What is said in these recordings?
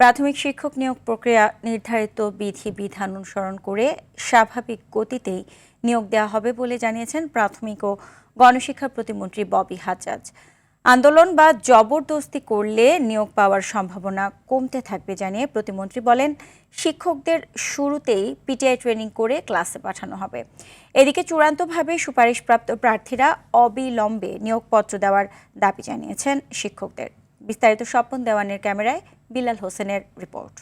প্রাথমিক শিক্ষক নিয়োগ প্রক্রিয়া নির্ধারিত বিধিবিধান অনুসরণ করে স্বাভাবিক গতিতেই নিয়োগ দেওয়া হবে বলে জানিয়েছেন প্রাথমিক ও গণশিক্ষা প্রতিমন্ত্রী ববি হাজ্জাজ। আন্দোলন বা জবরদস্তি করলে নিয়োগ পাওয়ার সম্ভাবনা কমতে থাকবে জানিয়ে প্রতিমন্ত্রী বলেন, শিক্ষকদের শুরুতেই পিটিআই ট্রেনিং করে ক্লাসে পাঠানো হবে। এদিকে চূড়ান্তভাবে সুপারিশপ্রাপ্ত প্রার্থীরা অবিলম্বে নিয়োগপত্র দেওয়ার দাবি জানিয়েছেন শিক্ষকদের। বিস্তারিত স্বপন দেওয়ানের ক্যামেরায় বিলাল হোসেনের রিপোর্ট।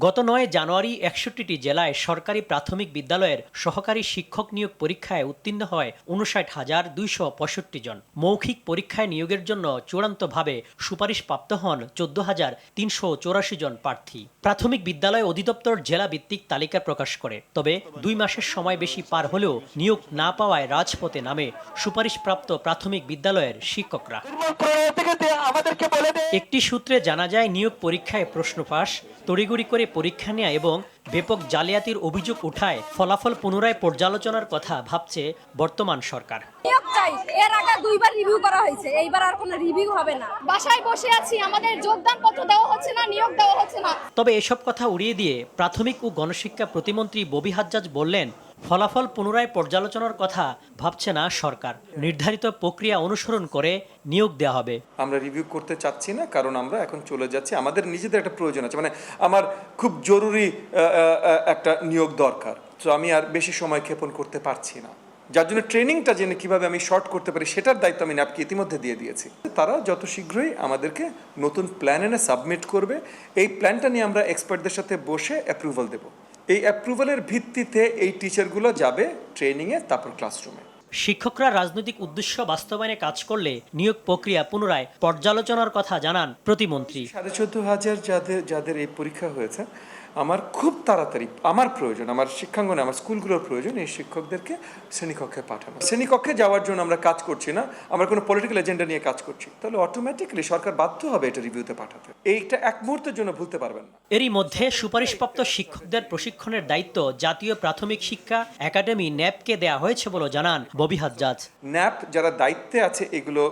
গত ৯ জানুয়ারি ৬১টি জেলায় সরকারি প্রাথমিক বিদ্যালয়ের সহকারী শিক্ষক নিয়োগ পরীক্ষায় উত্তীর্ণ হয় ৫৯,২৬৫ জন। মৌখিক পরীক্ষায় নিয়োগের জন্য চূড়ান্তভাবে সুপারিশপ্রাপ্ত হন ১৪,৩৮৪ জন প্রার্থী। প্রাথমিক বিদ্যালয় অধিদপ্তর জেলা ভিত্তিক তালিকা প্রকাশ করে, তবে ২ মাসের সময় বেশি পার হলেও নিয়োগ না পাওয়ায় রাজপথে নামে সুপারিশপ্রাপ্ত প্রাথমিক বিদ্যালয়ের শিক্ষকরা। একটি সূত্রে জানা যায়, নিয়োগ পরীক্ষায় প্রশ্ন ফাঁস, তড়িঘড়ি করে পরীক্ষা নেওয়া এবং ব্যাপক জালিয়াতির অভিযোগ উঠায় ফলাফল পুনরায় পর্যালোচনার কথা ভাবছে বর্তমান সরকার। এর আগে 2বার রিভিউ করা হয়েছে, এইবার আর কোনো রিভিউ হবে না। বাসায় বসে আছি, আমাদের যোগদান পত্র দেওয়া হচ্ছে না, নিয়োগ দেওয়া হচ্ছে না। তবে এসব কথা উড়িয়ে দিয়ে প্রাথমিক ও গণশিক্ষা প্রতিমন্ত্রী ববি হাজ্জাজ বললেন, ফলাফল পুনরায় পর্যালোচনার কথা ভাবছে না সরকার। নির্ধারিত প্রক্রিয়া অনুসরণ করে নিয়োগ দেওয়া হবে। আমরা রিভিউ করতে চাচ্ছি না, কারণ আমরা এখন চলে যাচ্ছি, আমাদের নিজেদের একটা প্রয়োজন আছে, মানে আমার খুব জরুরি একটা নিয়োগ দরকার, তো আমি আর বেশি সময় ক্ষেপণ করতে পারছি না। যার জন্য ট্রেনিংটা জেনে কিভাবে আমি শর্ট করতে পারি সেটার দায়িত্ব আমি ন্যাপকে ইতিমধ্যে দিয়ে দিয়েছি। তারা যত শীঘ্রই আমাদেরকে নতুন প্ল্যান এনে সাবমিট করবে, এই প্ল্যানটা নিয়ে আমরা এক্সপার্টদের সাথে বসে অ্যাপ্রুভাল দেব। এই অ্যাপ্রুভালের ভিত্তিতে এই টিচারগুলো যাবে ট্রেনিংয়ে, তারপর ক্লাসরুমে। শিক্ষকরা রাজনৈতিক উদ্দেশ্য বাস্তবায়নে কাজ করলে নিয়োগ প্রক্রিয়া পুনরায় পর্যালোচনার কথা জানান প্রতিমন্ত্রী। 14,500 যাদের এই পরীক্ষা হয়েছে, আমার খুব তাড়াতাড়ি আমার প্রয়োজন, আমার শিক্ষাঙ্গনে আমার স্কুলগুলোর প্রয়োজন এই শিক্ষকদেরকে শ্রেণীকক্ষে পাঠানো। শ্রেণীকক্ষে যাওয়ার জন্য আমরা কাজ করছি না, আমরা কোনো পলিটিক্যাল এজেন্ডা নিয়ে কাজ করছি, তাহলে অটোমেটিক্যালি সরকার বাধ্য হবে এটা রিভিউতে পাঠাতে। এইটা এক মুহূর্তের জন্য ভুলতে পারবেন না। এরই মধ্যে সুপারিশপ্রাপ্ত শিক্ষকদের প্রশিক্ষণের দায়িত্ব জাতীয় প্রাথমিক শিক্ষা একাডেমি ন্যাপকে দেয়া হয়েছে বলে জানান ববি হাজ্জাজ। ন্যাপ যারা দায়িত্বে আছে এগুলো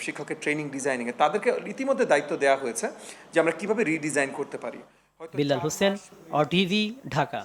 শিক্ষকের ট্রেনিং ডিজাইনিংয়ে, তাদেরকে ইতিমধ্যে দায়িত্ব দেওয়া হয়েছে যে আমরা কিভাবে রিডিজাইন করতে পারি। বিলাল হোসেন, RTV, ঢাকা।